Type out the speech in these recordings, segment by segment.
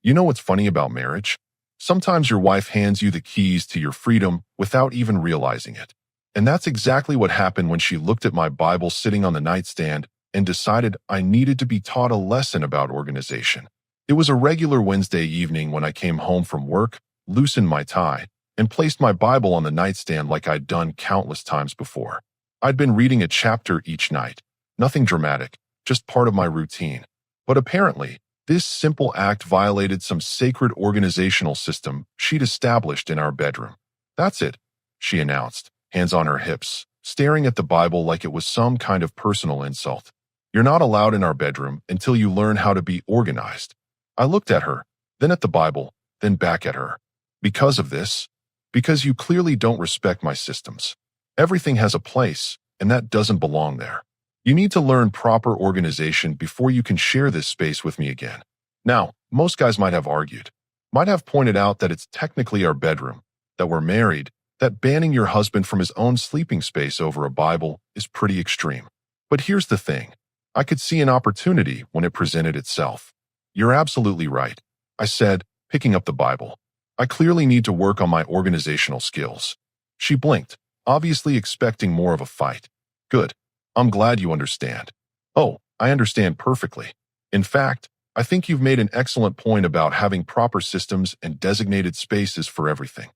You know what's funny about marriage? Sometimes your wife hands you the keys to your freedom without even realizing it. And that's exactly what happened when she looked at my Bible sitting on the nightstand and decided I needed to be taught a lesson about organization. It was a regular Wednesday evening when I came home from work, loosened my tie, and placed my Bible on the nightstand like I'd done countless times before. I'd been reading a chapter each night. Nothing dramatic, just part of my routine. But apparently, this simple act violated some sacred organizational system she'd established in our bedroom. "That's it," she announced, hands on her hips, staring at the Bible like it was some kind of personal insult. "You're not allowed in our bedroom until you learn how to be organized." I looked at her, then at the Bible, then back at her. "Because of this? Because you clearly don't respect my systems. Everything has a place, and that doesn't belong there. You need to learn proper organization before you can share this space with me again." Now, most guys might have argued, might have pointed out that it's technically our bedroom, that we're married, that banning your husband from his own sleeping space over a Bible is pretty extreme. But here's the thing. I could see an opportunity when it presented itself. "You're absolutely right," I said, picking up the Bible. "I clearly need to work on my organizational skills." She blinked, obviously expecting more of a fight. "Good. I'm glad you understand." "Oh, I understand perfectly. In fact, I think you've made an excellent point about having proper systems and designated spaces for everything."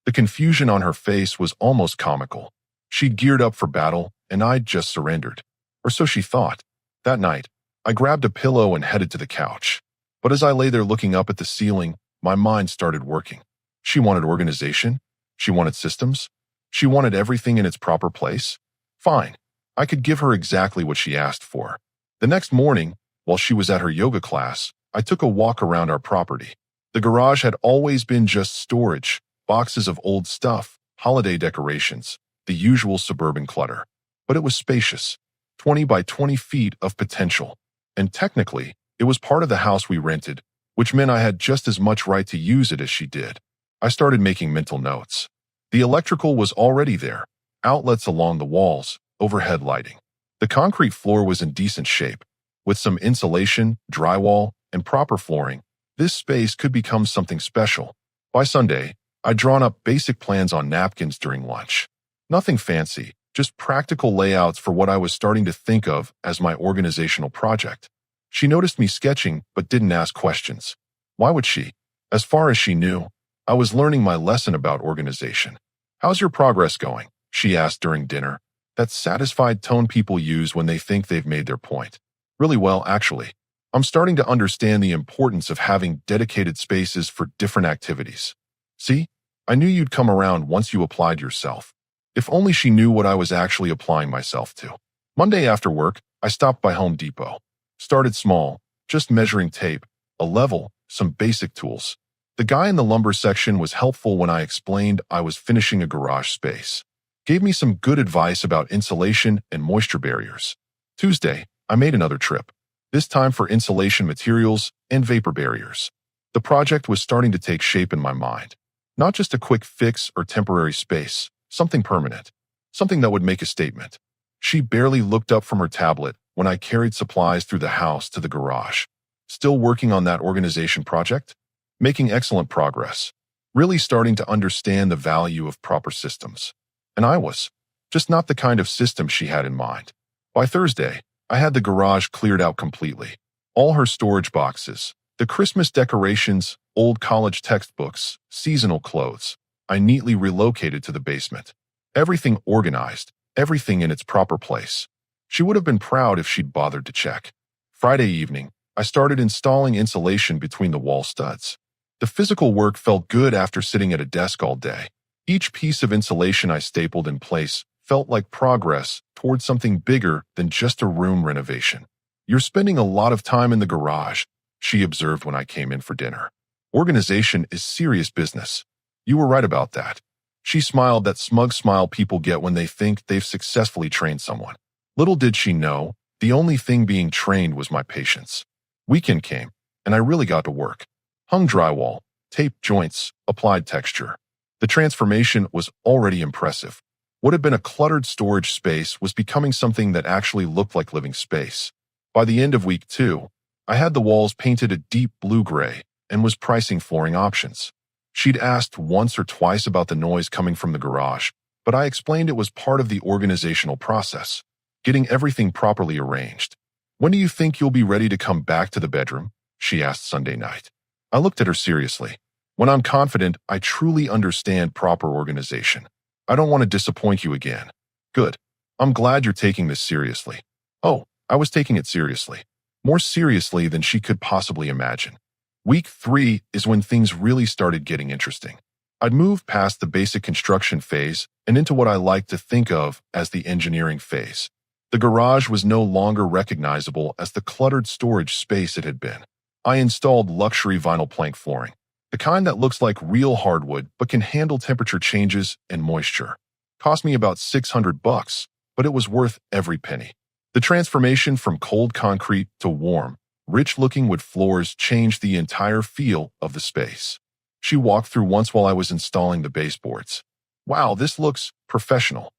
The confusion on her face was almost comical. She'd geared up for battle, and I'd just surrendered. Or so she thought. That night, I grabbed a pillow and headed to the couch. But as I lay there looking up at the ceiling, my mind started working. She wanted organization. She wanted systems. She wanted everything in its proper place. Fine. I could give her exactly what she asked for. The next morning, while she was at her yoga class, I took a walk around our property. The garage had always been just storage, boxes of old stuff, holiday decorations, the usual suburban clutter. But it was spacious, 20 by 20 feet of potential. And technically, it was part of the house we rented, which meant I had just as much right to use it as she did. I started making mental notes. The electrical was already there, outlets along the walls, overhead lighting. The concrete floor was in decent shape. With some insulation, drywall, and proper flooring, this space could become something special. By Sunday, I'd drawn up basic plans on napkins during lunch. Nothing fancy, just practical layouts for what I was starting to think of as my organizational project. She noticed me sketching but didn't ask questions. Why would she? As far as she knew, I was learning my lesson about organization. "How's your progress going?" she asked during dinner. That satisfied tone people use when they think they've made their point. "Really well, actually. I'm starting to understand the importance of having dedicated spaces for different activities." "See? I knew you'd come around once you applied yourself." If only she knew what I was actually applying myself to. Monday after work, I stopped by Home Depot. Started small, just measuring tape, a level, some basic tools. The guy in the lumber section was helpful when I explained I was finishing a garage space. Gave me some good advice about insulation and moisture barriers. Tuesday, I made another trip, this time for insulation materials and vapor barriers. The project was starting to take shape in my mind. Not just a quick fix or temporary space, something permanent, something that would make a statement. She barely looked up from her tablet when I carried supplies through the house to the garage. Still working on that organization project? Making excellent progress. Really starting to understand the value of proper systems. And I was. Just not the kind of system she had in mind. By Thursday, I had the garage cleared out completely. All her storage boxes, the Christmas decorations, old college textbooks, seasonal clothes, I neatly relocated to the basement. Everything organized, everything in its proper place. She would have been proud if she'd bothered to check. Friday evening, I started installing insulation between the wall studs. The physical work felt good after sitting at a desk all day. Each piece of insulation I stapled in place felt like progress towards something bigger than just a room renovation. "You're spending a lot of time in the garage," she observed when I came in for dinner. "Organization is serious business." "You were right about that." She smiled, that smug smile people get when they think they've successfully trained someone. Little did she know, the only thing being trained was my patience. Weekend came, and I really got to work. Hung drywall, taped joints, applied texture. The transformation was already impressive. What had been a cluttered storage space was becoming something that actually looked like living space. By the end of week 2, I had the walls painted a deep blue-gray, and was pricing flooring options. She'd asked once or twice about the noise coming from the garage, but I explained it was part of the organizational process, getting everything properly arranged. "When do you think you'll be ready to come back to the bedroom?" she asked Sunday night. I looked at her seriously. "When I'm confident I truly understand proper organization. I don't want to disappoint you again." "Good. I'm glad you're taking this seriously." Oh, I was taking it seriously. More seriously than she could possibly imagine. Week 3 is when things really started getting interesting. I'd moved past the basic construction phase and into what I like to think of as the engineering phase. The garage was no longer recognizable as the cluttered storage space it had been. I installed luxury vinyl plank flooring, the kind that looks like real hardwood but can handle temperature changes and moisture. Cost me about $600, but it was worth every penny. The transformation from cold concrete to warm, rich-looking wood floors changed the entire feel of the space. She walked through once while I was installing the baseboards. "Wow, this looks professional."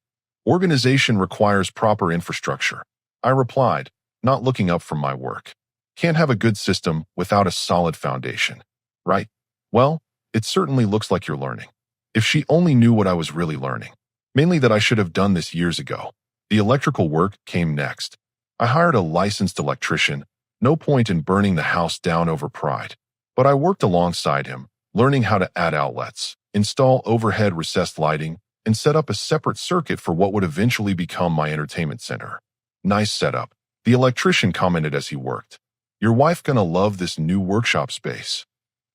"Organization requires proper infrastructure," I replied, not looking up from my work. "Can't have a good system without a solid foundation, right?" "Well, it certainly looks like you're learning." If she only knew what I was really learning. Mainly that I should have done this years ago. The electrical work came next. I hired a licensed electrician. No point in burning the house down over pride. But I worked alongside him, learning how to add outlets, install overhead recessed lighting, and set up a separate circuit for what would eventually become my entertainment center. "Nice setup," the electrician commented as he worked. "Your wife gonna love this new workshop space."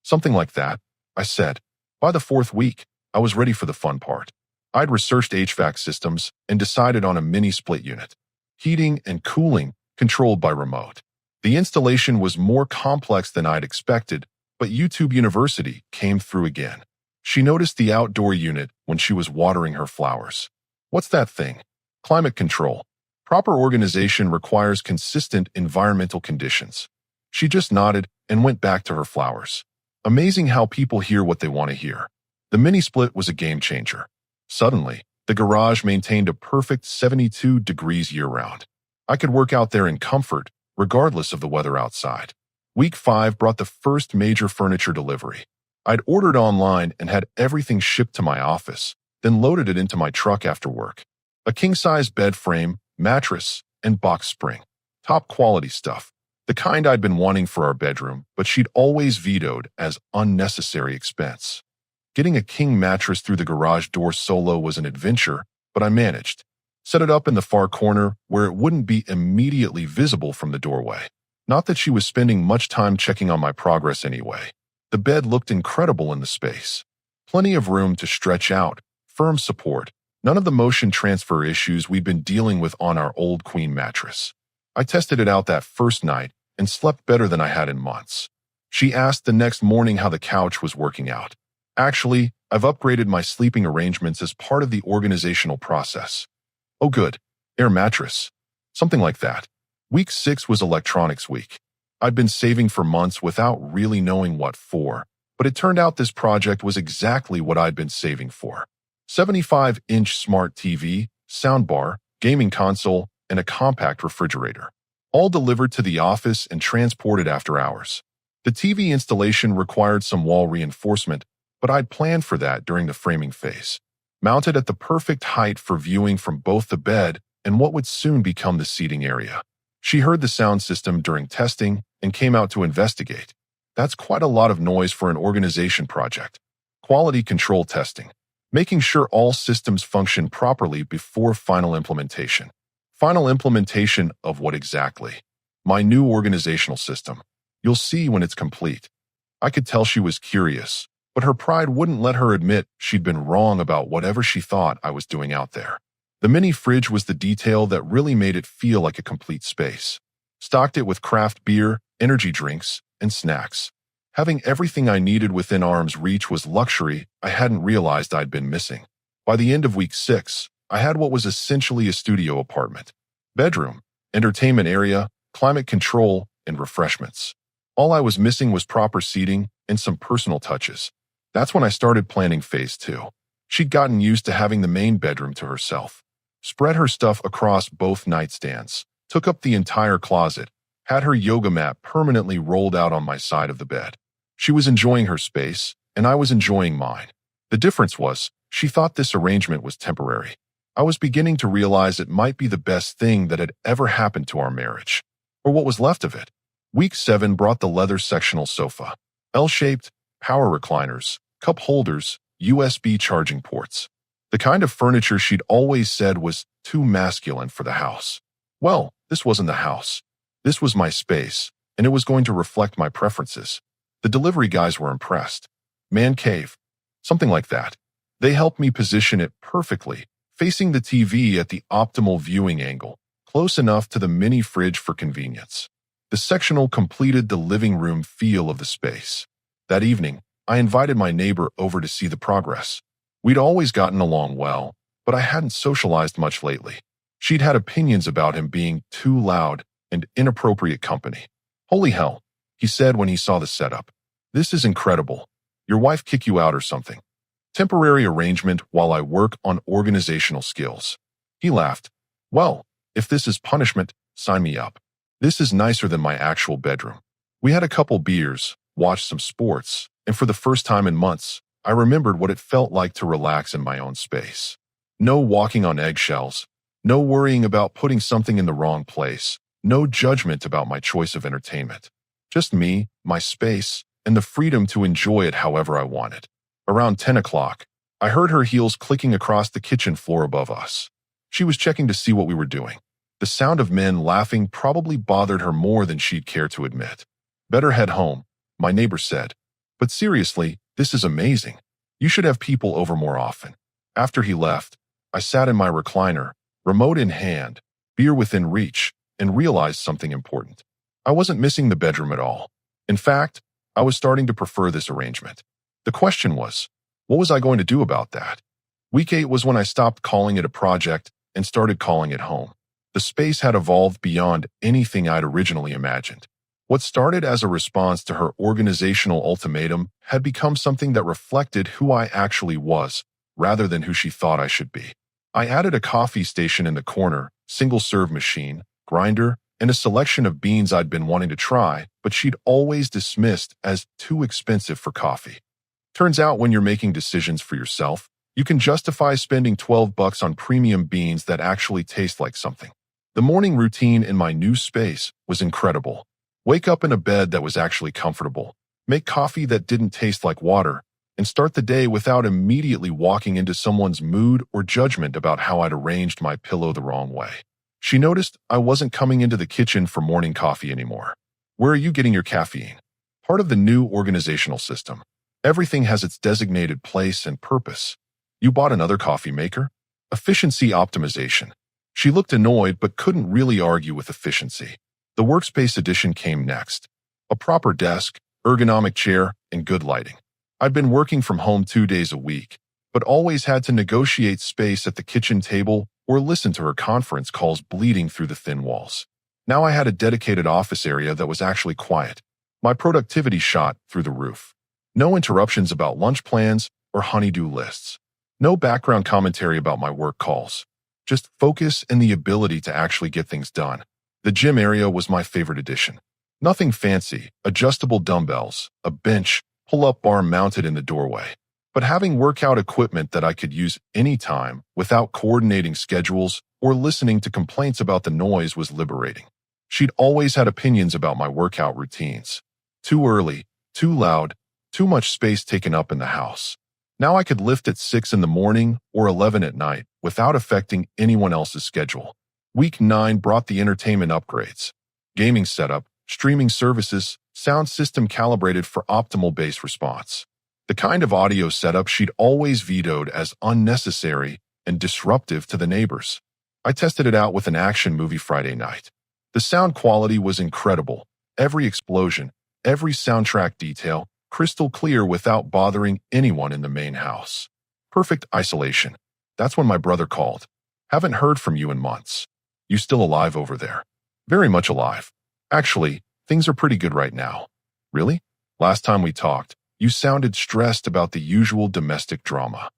"Something like that," I said. By the 4th week, I was ready for the fun part. I'd researched HVAC systems and decided on a mini split unit. Heating and cooling controlled by remote. The installation was more complex than I'd expected, but YouTube University came through again. She noticed the outdoor unit when she was watering her flowers. "What's that thing?" "Climate control. Proper organization requires consistent environmental conditions." She just nodded and went back to her flowers. Amazing how people hear what they want to hear. The mini split was a game changer. Suddenly, the garage maintained a perfect 72 degrees year-round. I could work out there in comfort, regardless of the weather outside. Week 5 brought the first major furniture delivery. I'd ordered online and had everything shipped to my office, then loaded it into my truck after work. A king-size bed frame, mattress, and box spring. Top quality stuff. The kind I'd been wanting for our bedroom, but she'd always vetoed as unnecessary expense. Getting a king mattress through the garage door solo was an adventure, but I managed. Set it up in the far corner where it wouldn't be immediately visible from the doorway. Not that she was spending much time checking on my progress anyway. The bed looked incredible in the space. Plenty of room to stretch out, firm support, none of the motion transfer issues we'd been dealing with on our old queen mattress. I tested it out that first night and slept better than I had in months. She asked the next morning how the couch was working out. "Actually, I've upgraded my sleeping arrangements as part of the organizational process." "Oh good, air mattress." Something like that. Week 6 was electronics week. I'd been saving for months without really knowing what for, but it turned out this project was exactly what I'd been saving for. 75-inch smart TV, soundbar, gaming console, and a compact refrigerator. All delivered to the office and transported after hours. The TV installation required some wall reinforcement, but I'd planned for that during the framing phase. Mounted at the perfect height for viewing from both the bed and what would soon become the seating area. She heard the sound system during testing and came out to investigate. That's quite a lot of noise for an organization project. Quality control testing. Making sure all systems function properly before final implementation. Final implementation of what exactly? My new organizational system. You'll see when it's complete. I could tell she was curious, but her pride wouldn't let her admit she'd been wrong about whatever she thought I was doing out there. The mini fridge was the detail that really made it feel like a complete space. Stocked it with craft beer, energy drinks, and snacks. Having everything I needed within arm's reach was luxury I hadn't realized I'd been missing. By the end of week 6, I had what was essentially a studio apartment. Bedroom, entertainment area, climate control, and refreshments. All I was missing was proper seating and some personal touches. That's when I started planning phase 2. She'd gotten used to having the main bedroom to herself. Spread her stuff across both nightstands, took up the entire closet, had her yoga mat permanently rolled out on my side of the bed. She was enjoying her space, and I was enjoying mine. The difference was, she thought this arrangement was temporary. I was beginning to realize it might be the best thing that had ever happened to our marriage, or what was left of it. Week 7 brought the leather sectional sofa, L-shaped, power recliners, cup holders, USB charging ports. The kind of furniture she'd always said was too masculine for the house. Well, this wasn't the house. This was my space, and it was going to reflect my preferences. The delivery guys were impressed. Man cave. Something like that. They helped me position it perfectly, facing the TV at the optimal viewing angle, close enough to the mini fridge for convenience. The sectional completed the living room feel of the space. That evening, I invited my neighbor over to see the progress. We'd always gotten along well, but I hadn't socialized much lately. She'd had opinions about him being too loud and inappropriate company. Holy hell, he said when he saw the setup. This is incredible. Your wife kick you out or something. Temporary arrangement while I work on organizational skills. He laughed. Well, if this is punishment, sign me up. This is nicer than my actual bedroom. We had a couple beers, watched some sports, and for the first time in months, I remembered what it felt like to relax in my own space. No walking on eggshells, no worrying about putting something in the wrong place, no judgment about my choice of entertainment. Just me, my space, and the freedom to enjoy it however I wanted. Around 10 o'clock, I heard her heels clicking across the kitchen floor above us. She was checking to see what we were doing. The sound of men laughing probably bothered her more than she'd care to admit. Better head home, my neighbor said. But seriously, this is amazing. You should have people over more often. After he left, I sat in my recliner, remote in hand, beer within reach, and realized something important. I wasn't missing the bedroom at all. In fact, I was starting to prefer this arrangement. The question was, what was I going to do about that? Week 8 was when I stopped calling it a project and started calling it home. The space had evolved beyond anything I'd originally imagined. What started as a response to her organizational ultimatum had become something that reflected who I actually was, rather than who she thought I should be. I added a coffee station in the corner, single-serve machine, grinder, and a selection of beans I'd been wanting to try, but she'd always dismissed as too expensive for coffee. Turns out when you're making decisions for yourself, you can justify spending $12 on premium beans that actually taste like something. The morning routine in my new space was incredible. Wake up in a bed that was actually comfortable, make coffee that didn't taste like water, and start the day without immediately walking into someone's mood or judgment about how I'd arranged my pillow the wrong way. She noticed I wasn't coming into the kitchen for morning coffee anymore. Where are you getting your caffeine? Part of the new organizational system. Everything has its designated place and purpose. You bought another coffee maker? Efficiency optimization. She looked annoyed but couldn't really argue with efficiency. The Workspace edition came next. A proper desk, ergonomic chair, and good lighting. I'd been working from home 2 days a week, but always had to negotiate space at the kitchen table or listen to her conference calls bleeding through the thin walls. Now I had a dedicated office area that was actually quiet. My productivity shot through the roof. No interruptions about lunch plans or honey-do lists. No background commentary about my work calls. Just focus and the ability to actually get things done. The gym area was my favorite addition. Nothing fancy, adjustable dumbbells, a bench, pull-up bar mounted in the doorway. But having workout equipment that I could use anytime without coordinating schedules or listening to complaints about the noise was liberating. She'd always had opinions about my workout routines. Too early, too loud, too much space taken up in the house. Now I could lift at 6 in the morning or 11 at night without affecting anyone else's schedule. Week 9 brought the entertainment upgrades. Gaming setup, streaming services, sound system calibrated for optimal bass response. The kind of audio setup she'd always vetoed as unnecessary and disruptive to the neighbors. I tested it out with an action movie Friday night. The sound quality was incredible. Every explosion, every soundtrack detail, crystal clear without bothering anyone in the main house. Perfect isolation. That's when my brother called. Haven't heard from you in months. You still alive over there? Very much alive. Actually, things are pretty good right now. Really? Last time we talked, you sounded stressed about the usual domestic drama.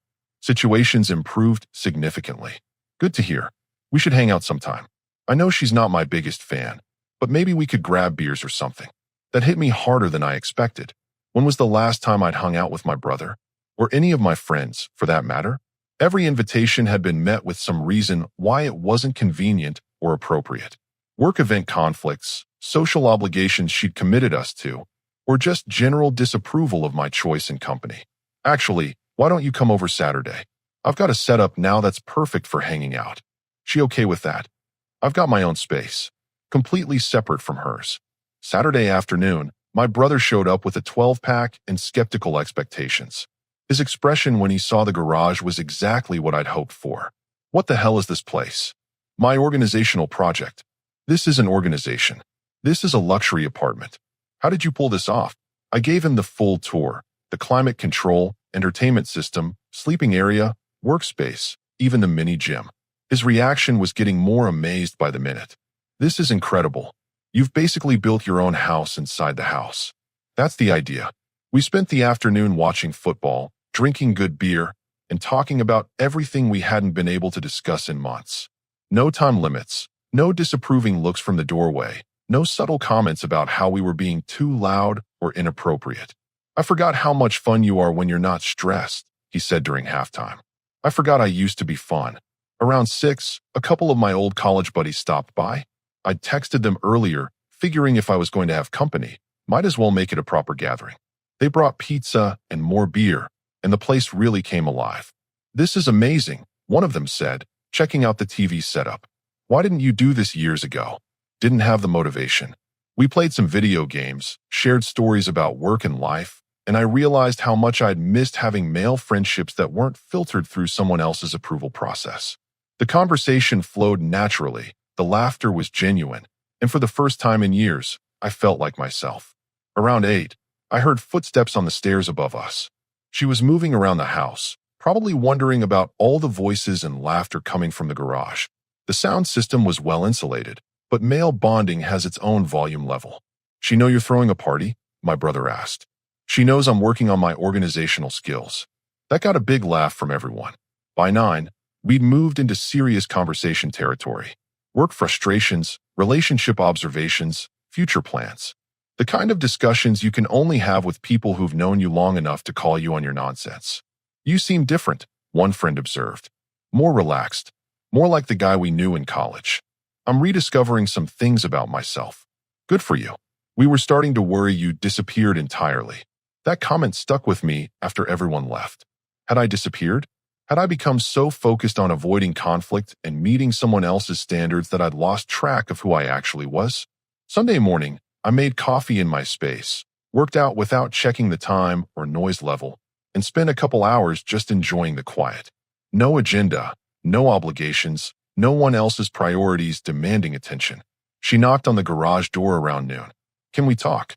Situations improved significantly. Good to hear. We should hang out sometime. I know she's not my biggest fan, but maybe we could grab beers or something. That hit me harder than I expected. When was the last time I'd hung out with my brother? Or any of my friends, for that matter? Every invitation had been met with some reason why it wasn't convenient or appropriate. Work event conflicts, social obligations she'd committed us to, or just general disapproval of my choice in company. Actually, why don't you come over Saturday? I've got a setup now that's perfect for hanging out. She okay with that? I've got my own space, completely separate from hers. Saturday afternoon, my brother showed up with a 12-pack and skeptical expectations. His expression when he saw the garage was exactly what I'd hoped for. What the hell is this place? My organizational project. This is an organization. This is a luxury apartment. How did you pull this off? I gave him the full tour, the climate control, entertainment system, sleeping area, workspace, even the mini gym. His reaction was getting more amazed by the minute. This is incredible. You've basically built your own house inside the house. That's the idea. We spent the afternoon watching football, drinking good beer, and talking about everything we hadn't been able to discuss in months. No time limits, no disapproving looks from the doorway, no subtle comments about how we were being too loud or inappropriate. I forgot how much fun you are when you're not stressed, he said during halftime. I forgot I used to be fun. Around 6, a couple of my old college buddies stopped by. I'd texted them earlier, figuring if I was going to have company, might as well make it a proper gathering. They brought pizza and more beer, and the place really came alive. This is amazing, one of them said, checking out the TV setup. Why didn't you do this years ago? Didn't have the motivation. We played some video games, shared stories about work and life, and I realized how much I'd missed having male friendships that weren't filtered through someone else's approval process. The conversation flowed naturally, the laughter was genuine, and for the first time in years, I felt like myself. Around 8, I heard footsteps on the stairs above us. She was moving around the house, probably wondering about all the voices and laughter coming from the garage. The sound system was well insulated, but male bonding has its own volume level. She know you're throwing a party? My brother asked. She knows I'm working on my organizational skills. That got a big laugh from everyone. By 9, we'd moved into serious conversation territory. Work frustrations, relationship observations, future plans. The kind of discussions you can only have with people who've known you long enough to call you on your nonsense. You seem different, one friend observed. More relaxed. More like the guy we knew in college. I'm rediscovering some things about myself. Good for you. We were starting to worry you disappeared entirely. That comment stuck with me after everyone left. Had I disappeared? Had I become so focused on avoiding conflict and meeting someone else's standards that I'd lost track of who I actually was? Sunday morning, I made coffee in my space, worked out without checking the time or noise level, and spent a couple hours just enjoying the quiet. No agenda, no obligations, no one else's priorities demanding attention. She knocked on the garage door around noon. Can we talk?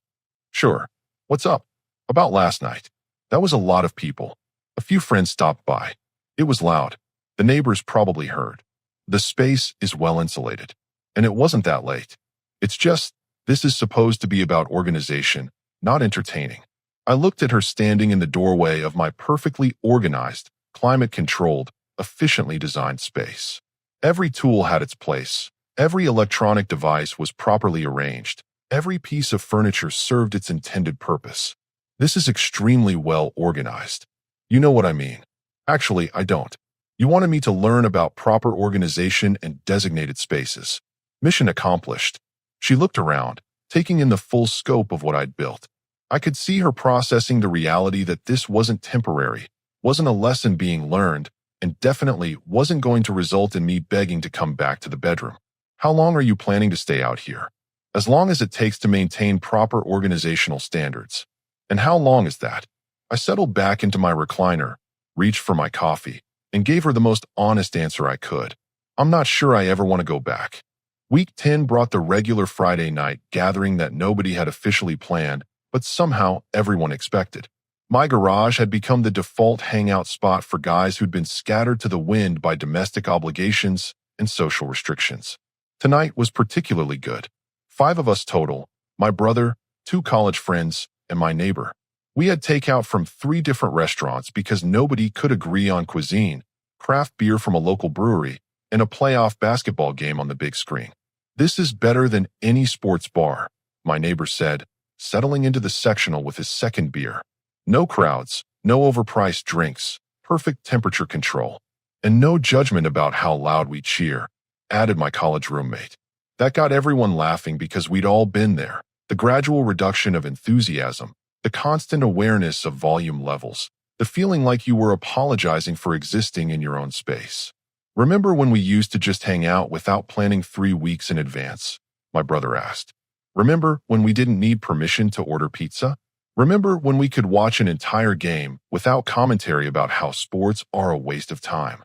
Sure. What's up? About last night. That was a lot of people. A few friends stopped by. It was loud. The neighbors probably heard. The space is well insulated. And it wasn't that late. It's just, this is supposed to be about organization, not entertaining. I looked at her standing in the doorway of my perfectly organized, climate-controlled, efficiently designed space. Every tool had its place. Every electronic device was properly arranged. Every piece of furniture served its intended purpose. This is extremely well organized. You know what I mean. Actually, I don't. You wanted me to learn about proper organization and designated spaces. Mission accomplished. She looked around, taking in the full scope of what I'd built. I could see her processing the reality that this wasn't temporary, wasn't a lesson being learned, and definitely wasn't going to result in me begging to come back to the bedroom. How long are you planning to stay out here? As long as it takes to maintain proper organizational standards. And how long is that? I settled back into my recliner, reached for my coffee, and gave her the most honest answer I could. I'm not sure I ever want to go back. Week 10 brought the regular Friday night gathering that nobody had officially planned, but somehow everyone expected. My garage had become the default hangout spot for guys who'd been scattered to the wind by domestic obligations and social restrictions. Tonight was particularly good. 5 of us total, my brother, 2 college friends, and my neighbor. We had takeout from 3 different restaurants because nobody could agree on cuisine, craft beer from a local brewery, and a playoff basketball game on the big screen. This is better than any sports bar, my neighbor said, settling into the sectional with his second beer. No crowds, no overpriced drinks, perfect temperature control, and no judgment about how loud we cheer, added my college roommate. That got everyone laughing because we'd all been there. The gradual reduction of enthusiasm, the constant awareness of volume levels, the feeling like you were apologizing for existing in your own space. Remember when we used to just hang out without planning 3 weeks in advance? My brother asked. Remember when we didn't need permission to order pizza? Remember when we could watch an entire game without commentary about how sports are a waste of time?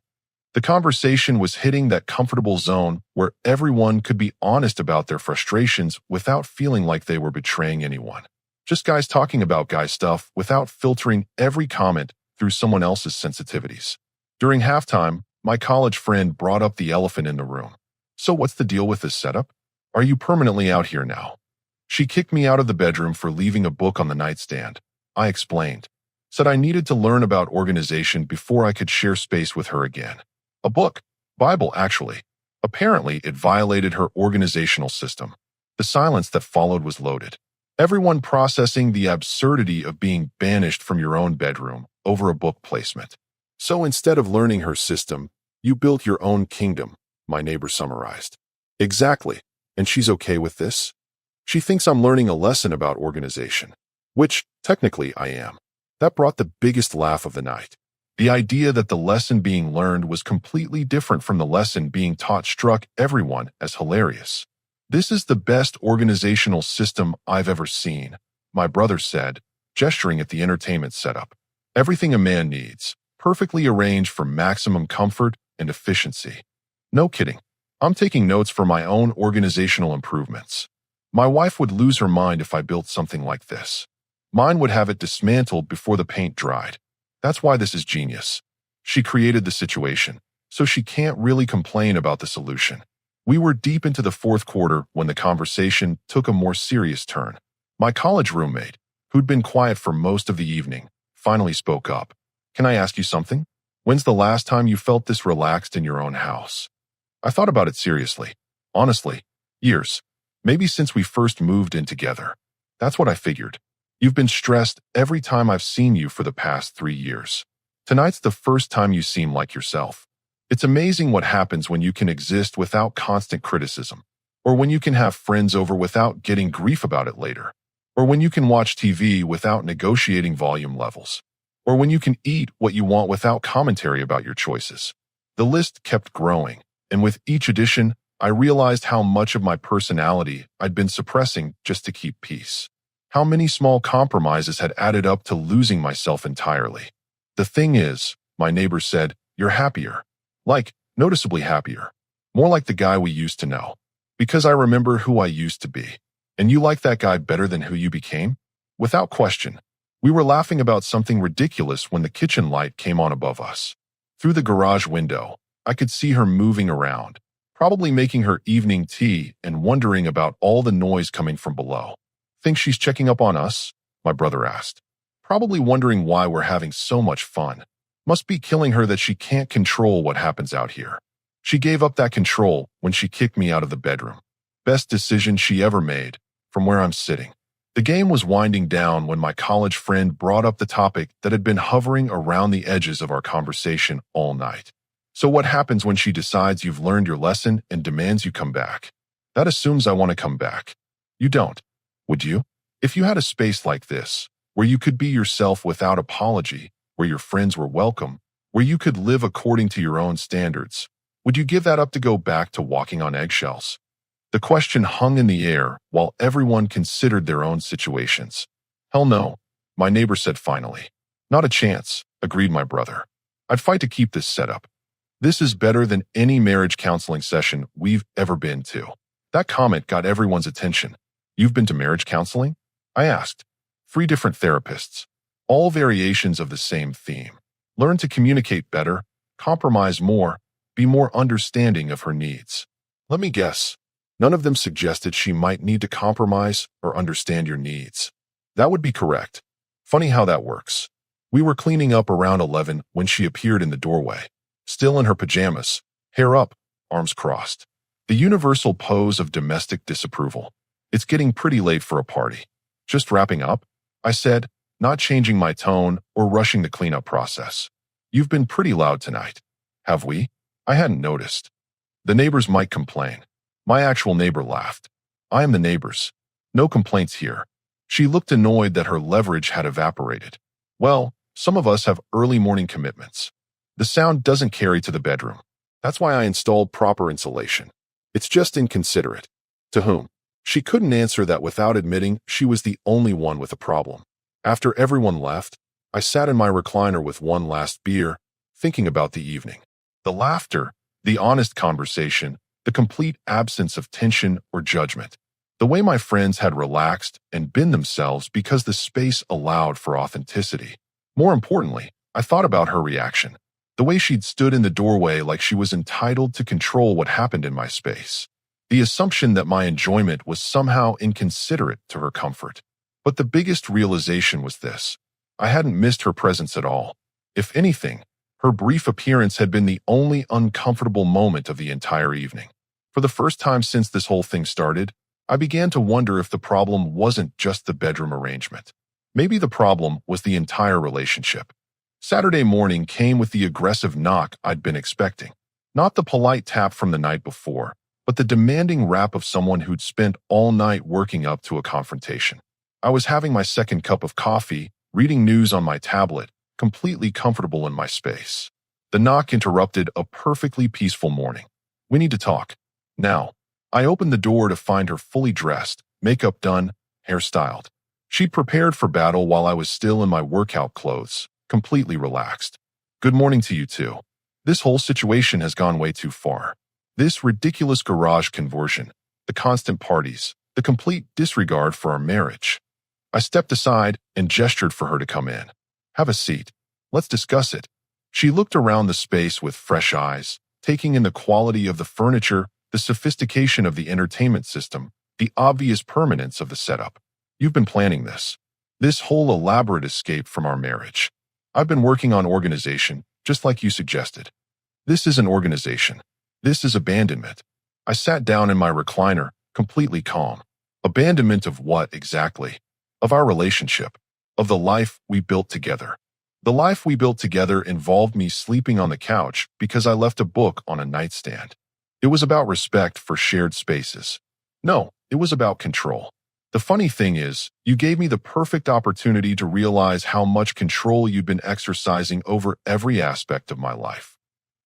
The conversation was hitting that comfortable zone where everyone could be honest about their frustrations without feeling like they were betraying anyone. Just guys talking about guy stuff without filtering every comment through someone else's sensitivities. During halftime, my college friend brought up the elephant in the room. So what's the deal with this setup? Are you permanently out here now? She kicked me out of the bedroom for leaving a book on the nightstand. I explained. Said I needed to learn about organization before I could share space with her again. A book. Bible, actually. Apparently, it violated her organizational system. The silence that followed was loaded. Everyone processing the absurdity of being banished from your own bedroom over a book placement. So instead of learning her system, you built your own kingdom, my neighbor summarized. Exactly. And she's okay with this? She thinks I'm learning a lesson about organization, which, technically, I am. That brought the biggest laugh of the night. The idea that the lesson being learned was completely different from the lesson being taught struck everyone as hilarious. This is the best organizational system I've ever seen, my brother said, gesturing at the entertainment setup. Everything a man needs, perfectly arranged for maximum comfort and efficiency. No kidding. I'm taking notes for my own organizational improvements. My wife would lose her mind if I built something like this. Mine would have it dismantled before the paint dried. That's why this is genius. She created the situation, so she can't really complain about the solution. We were deep into the fourth quarter when the conversation took a more serious turn. My college roommate, who'd been quiet for most of the evening, finally spoke up. Can I ask you something? When's the last time you felt this relaxed in your own house? I thought about it seriously. Honestly, years. Maybe since we first moved in together. That's what I figured. You've been stressed every time I've seen you for the past 3 years. Tonight's the first time you seem like yourself. It's amazing what happens when you can exist without constant criticism, or when you can have friends over without getting grief about it later, or when you can watch TV without negotiating volume levels, or when you can eat what you want without commentary about your choices. The list kept growing, and with each addition, I realized how much of my personality I'd been suppressing just to keep peace. How many small compromises had added up to losing myself entirely. The thing is, my neighbor said, you're happier. Like, noticeably happier. More like the guy we used to know. Because I remember who I used to be. And you like that guy better than who you became? Without question. We were laughing about something ridiculous when the kitchen light came on above us. Through the garage window, I could see her moving around, probably making her evening tea and wondering about all the noise coming from below. Think she's checking up on us? My brother asked. Probably wondering why we're having so much fun. Must be killing her that she can't control what happens out here. She gave up that control when she kicked me out of the bedroom. Best decision she ever made, from where I'm sitting. The game was winding down when my college friend brought up the topic that had been hovering around the edges of our conversation all night. So what happens when she decides you've learned your lesson and demands you come back? That assumes I want to come back. You don't. Would you? If you had a space like this, where you could be yourself without apology, where your friends were welcome, where you could live according to your own standards, would you give that up to go back to walking on eggshells? The question hung in the air while everyone considered their own situations. Hell no, my neighbor said finally. Not a chance, agreed my brother. I'd fight to keep this setup. This is better than any marriage counseling session we've ever been to. That comment got everyone's attention. You've been to marriage counseling? I asked. 3 different therapists. All variations of the same theme. Learn to communicate better, compromise more, be more understanding of her needs. Let me guess. None of them suggested she might need to compromise or understand your needs. That would be correct. Funny how that works. We were cleaning up around 11 when she appeared in the doorway. Still in her pajamas, hair up, arms crossed. The universal pose of domestic disapproval. It's getting pretty late for a party. Just wrapping up, I said, not changing my tone or rushing the cleanup process. You've been pretty loud tonight. Have we? I hadn't noticed. The neighbors might complain. My actual neighbor laughed. I am the neighbors. No complaints here. She looked annoyed that her leverage had evaporated. Well, some of us have early morning commitments. The sound doesn't carry to the bedroom. That's why I installed proper insulation. It's just inconsiderate. To whom? She couldn't answer that without admitting she was the only one with a problem. After everyone left, I sat in my recliner with one last beer, thinking about the evening. The laughter, the honest conversation, the complete absence of tension or judgment. The way my friends had relaxed and been themselves because the space allowed for authenticity. More importantly, I thought about her reaction. The way she'd stood in the doorway like she was entitled to control what happened in my space. The assumption that my enjoyment was somehow inconsiderate to her comfort. But the biggest realization was this. I hadn't missed her presence at all. If anything, her brief appearance had been the only uncomfortable moment of the entire evening. For the first time since this whole thing started, I began to wonder if the problem wasn't just the bedroom arrangement. Maybe the problem was the entire relationship. Saturday morning came with the aggressive knock I'd been expecting. Not the polite tap from the night before, but the demanding rap of someone who'd spent all night working up to a confrontation. I was having my second cup of coffee, reading news on my tablet, completely comfortable in my space. The knock interrupted a perfectly peaceful morning. We need to talk. Now. I opened the door to find her fully dressed, makeup done, hair styled. She'd prepared for battle while I was still in my workout clothes, completely relaxed. Good morning to you too. This whole situation has gone way too far. This ridiculous garage conversion, the constant parties, the complete disregard for our marriage. I stepped aside and gestured for her to come in. Have a seat. Let's discuss it. She looked around the space with fresh eyes, taking in the quality of the furniture, the sophistication of the entertainment system, the obvious permanence of the setup. You've been planning this. This whole elaborate escape from our marriage. I've been working on organization, just like you suggested. This isn't organization. This is abandonment. I sat down in my recliner, completely calm. Abandonment of what exactly? Of our relationship. Of the life we built together. The life we built together involved me sleeping on the couch because I left a book on a nightstand. It was about respect for shared spaces. No, it was about control. The funny thing is, you gave me the perfect opportunity to realize how much control you'd been exercising over every aspect of my life.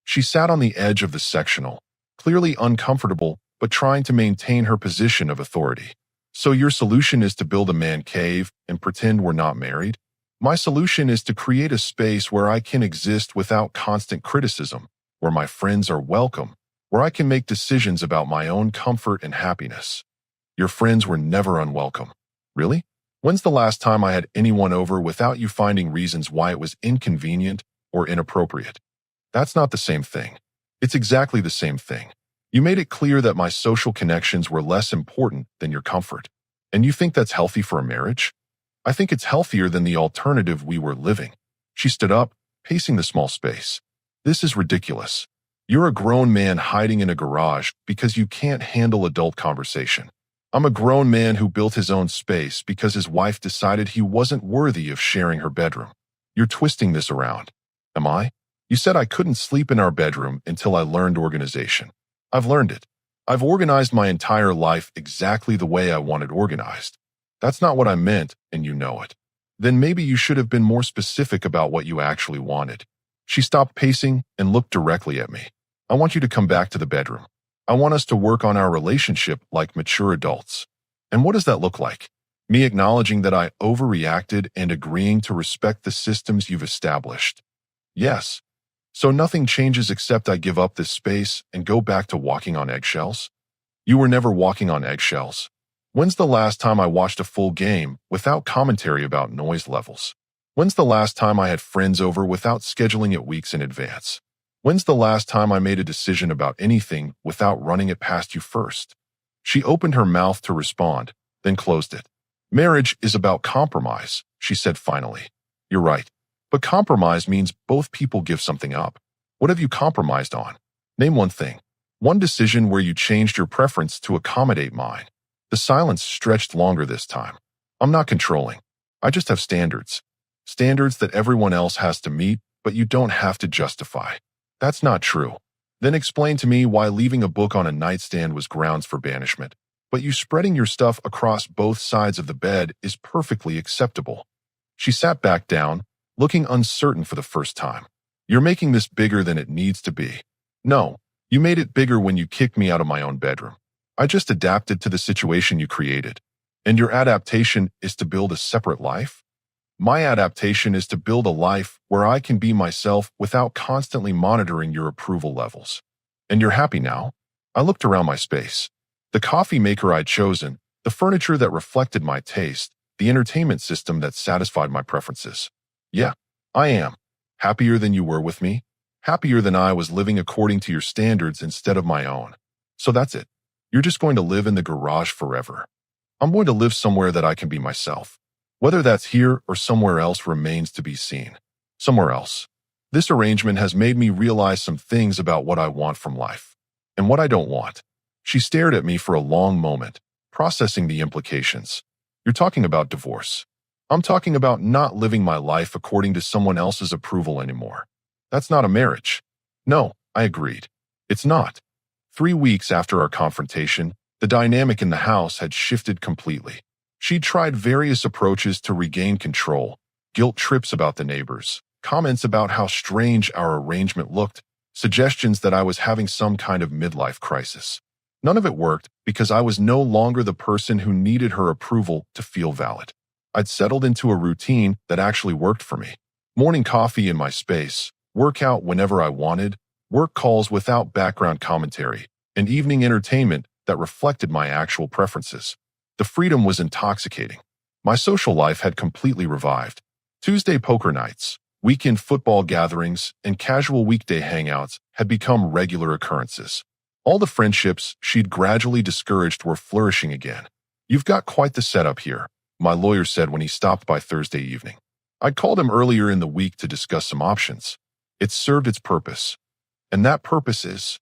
She sat on the edge of the sectional, clearly uncomfortable, but trying to maintain her position of authority. So your solution is to build a man cave and pretend we're not married? My solution is to create a space where I can exist without constant criticism, where my friends are welcome, where I can make decisions about my own comfort and happiness. Your friends were never unwelcome. Really? When's the last time I had anyone over without you finding reasons why it was inconvenient or inappropriate? That's not the same thing. It's exactly the same thing. You made it clear that my social connections were less important than your comfort. And you think that's healthy for a marriage? I think it's healthier than the alternative we were living. She stood up, pacing the small space. This is ridiculous. You're a grown man hiding in a garage because you can't handle adult conversation. I'm a grown man who built his own space because his wife decided he wasn't worthy of sharing her bedroom. You're twisting this around. Am I? You said I couldn't sleep in our bedroom until I learned organization. I've learned it. I've organized my entire life exactly the way I wanted organized. That's not what I meant, and you know it. Then maybe you should have been more specific about what you actually wanted. She stopped pacing and looked directly at me. I want you to come back to the bedroom. I want us to work on our relationship like mature adults. And what does that look like? Me acknowledging that I overreacted and agreeing to respect the systems you've established. Yes. So nothing changes except I give up this space and go back to walking on eggshells? You were never walking on eggshells. When's the last time I watched a full game without commentary about noise levels? When's the last time I had friends over without scheduling it weeks in advance? When's the last time I made a decision about anything without running it past you first? She opened her mouth to respond, then closed it. Marriage is about compromise, she said finally. You're right. But compromise means both people give something up. What have you compromised on? Name one thing. One decision where you changed your preference to accommodate mine. The silence stretched longer this time. I'm not controlling. I just have standards. Standards that everyone else has to meet, but you don't have to justify. That's not true. Then explain to me why leaving a book on a nightstand was grounds for banishment, but you spreading your stuff across both sides of the bed is perfectly acceptable. She sat back down, looking uncertain for the first time. You're making this bigger than it needs to be. No, you made it bigger when you kicked me out of my own bedroom. I just adapted to the situation you created. And your adaptation is to build a separate life? My adaptation is to build a life where I can be myself without constantly monitoring your approval levels. And you're happy now? I looked around my space. The coffee maker I'd chosen, the furniture that reflected my taste, the entertainment system that satisfied my preferences. Yeah, I am. Happier than you were with me. Happier than I was living according to your standards instead of my own. So that's it. You're just going to live in the garage forever. I'm going to live somewhere that I can be myself. Whether that's here or somewhere else remains to be seen. Somewhere else. This arrangement has made me realize some things about what I want from life and what I don't want. She stared at me for a long moment, processing the implications. You're talking about divorce. I'm talking about not living my life according to someone else's approval anymore. That's not a marriage. No, I agreed. It's not. 3 weeks after our confrontation, the dynamic in the house had shifted completely. She'd tried various approaches to regain control, guilt trips about the neighbors, comments about how strange our arrangement looked, suggestions that I was having some kind of midlife crisis. None of it worked because I was no longer the person who needed her approval to feel valid. I'd settled into a routine that actually worked for me. Morning coffee in my space, workout whenever I wanted, work calls without background commentary, and evening entertainment that reflected my actual preferences. The freedom was intoxicating. My social life had completely revived. Tuesday poker nights, weekend football gatherings, and casual weekday hangouts had become regular occurrences. All the friendships she'd gradually discouraged were flourishing again. You've got quite the setup here, my lawyer said when he stopped by Thursday evening. I'd called him earlier in the week to discuss some options. It served its purpose. And that purpose is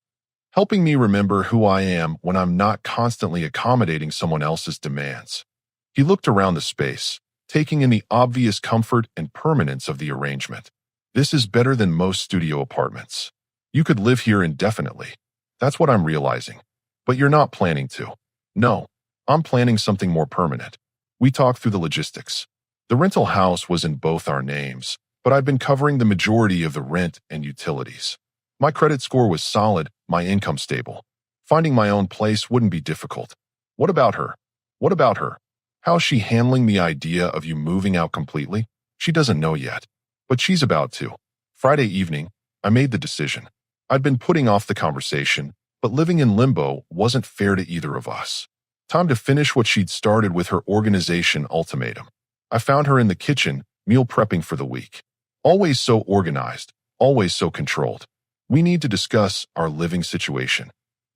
helping me remember who I am when I'm not constantly accommodating someone else's demands. He looked around the space, taking in the obvious comfort and permanence of the arrangement. This is better than most studio apartments. You could live here indefinitely. That's what I'm realizing. But you're not planning to. No, I'm planning something more permanent. We talked through the logistics. The rental house was in both our names, but I've been covering the majority of the rent and utilities. My credit score was solid, my income stable. Finding my own place wouldn't be difficult. What about her? What about her? How's she handling the idea of you moving out completely? She doesn't know yet, but she's about to. Friday evening, I made the decision. I'd been putting off the conversation, but living in limbo wasn't fair to either of us. Time to finish what she'd started with her organization ultimatum. I found her in the kitchen, meal prepping for the week. Always so organized, always so controlled. We need to discuss our living situation.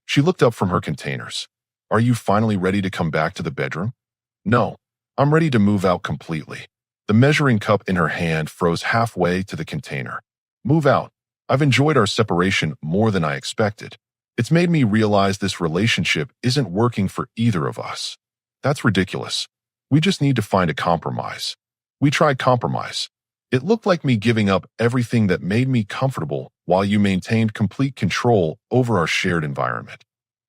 She looked up from her containers. Are you finally ready to come back to the bedroom? No, I'm ready to move out completely. The measuring cup in her hand froze halfway to the container. Move out. I've enjoyed our separation more than I expected. It's made me realize this relationship isn't working for either of us. That's ridiculous. We just need to find a compromise. We tried compromise. It looked like me giving up everything that made me comfortable while you maintained complete control over our shared environment.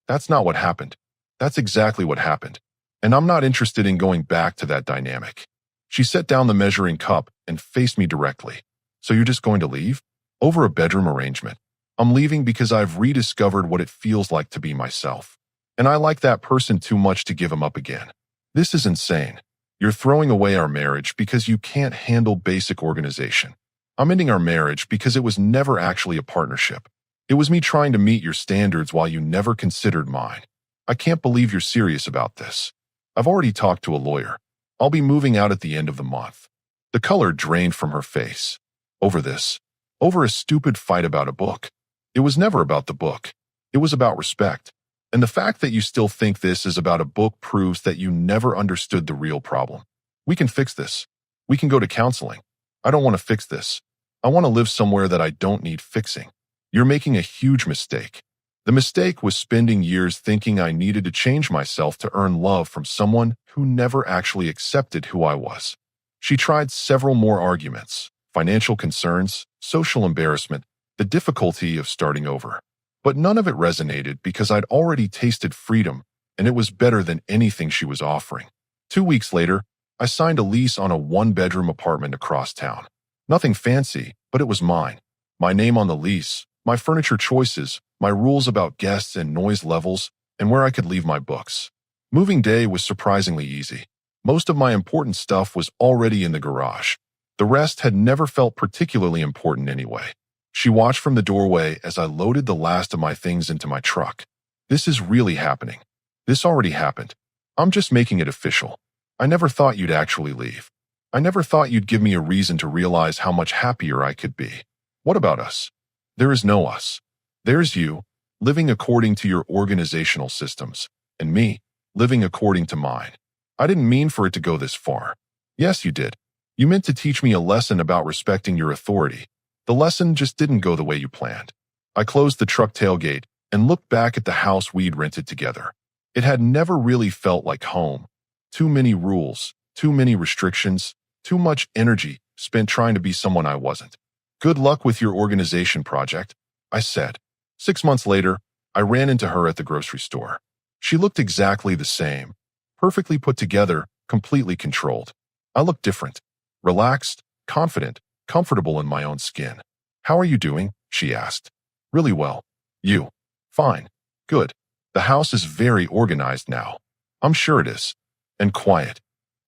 That's not what happened. That's exactly what happened. And I'm not interested in going back to that dynamic. She set down the measuring cup and faced me directly. So you're just going to leave? Over a bedroom arrangement. I'm leaving because I've rediscovered what it feels like to be myself. And I like that person too much to give him up again. This is insane. You're throwing away our marriage because you can't handle basic organization. I'm ending our marriage because it was never actually a partnership. It was me trying to meet your standards while you never considered mine. I can't believe you're serious about this. I've already talked to a lawyer. I'll be moving out at the end of the month. The color drained from her face. Over this. Over a stupid fight about a book. It was never about the book. It was about respect. And the fact that you still think this is about a book proves that you never understood the real problem. We can fix this. We can go to counseling. I don't want to fix this. I want to live somewhere that I don't need fixing. You're making a huge mistake. The mistake was spending years thinking I needed to change myself to earn love from someone who never actually accepted who I was. She tried several more arguments: financial concerns, social embarrassment, the difficulty of starting over. But none of it resonated because I'd already tasted freedom, and it was better than anything she was offering. 2 weeks later, I signed a lease on a one-bedroom apartment across town. Nothing fancy, but it was mine. My name on the lease, my furniture choices, my rules about guests and noise levels, and where I could leave my books. Moving day was surprisingly easy. Most of my important stuff was already in the garage. The rest had never felt particularly important anyway. She watched from the doorway as I loaded the last of my things into my truck. This is really happening. This already happened. I'm just making it official. I never thought you'd actually leave. I never thought you'd give me a reason to realize how much happier I could be. What about us? There is no us. There's you, living according to your organizational systems, and me, living according to mine. I didn't mean for it to go this far. Yes, you did. You meant to teach me a lesson about respecting your authority. The lesson just didn't go the way you planned. I closed the truck tailgate and looked back at the house we'd rented together. It had never really felt like home. Too many rules, too many restrictions, too much energy spent trying to be someone I wasn't. Good luck with your organization project, I said. 6 months later, I ran into her at the grocery store. She looked exactly the same, perfectly put together, completely controlled. I looked different, relaxed, confident, comfortable in my own skin. How are you doing? She asked. Really well. You? Fine. Good. The house is very organized now. I'm sure it is. And quiet.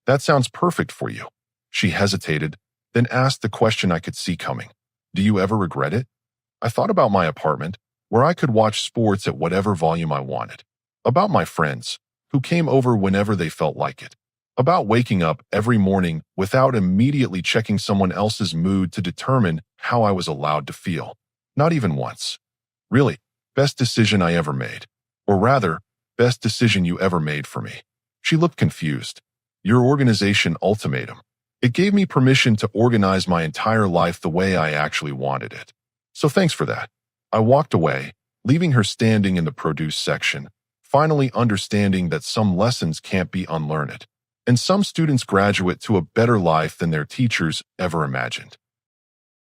That sounds perfect for you. She hesitated, then asked the question I could see coming. Do you ever regret it? I thought about my apartment, where I could watch sports at whatever volume I wanted. About my friends, who came over whenever they felt like it. About waking up every morning without immediately checking someone else's mood to determine how I was allowed to feel. Not even once. Really, best decision I ever made. Or rather, best decision you ever made for me. She looked confused. Your organization ultimatum. It gave me permission to organize my entire life the way I actually wanted it. So thanks for that. I walked away, leaving her standing in the produce section, finally understanding that some lessons can't be unlearned, and some students graduate to a better life than their teachers ever imagined.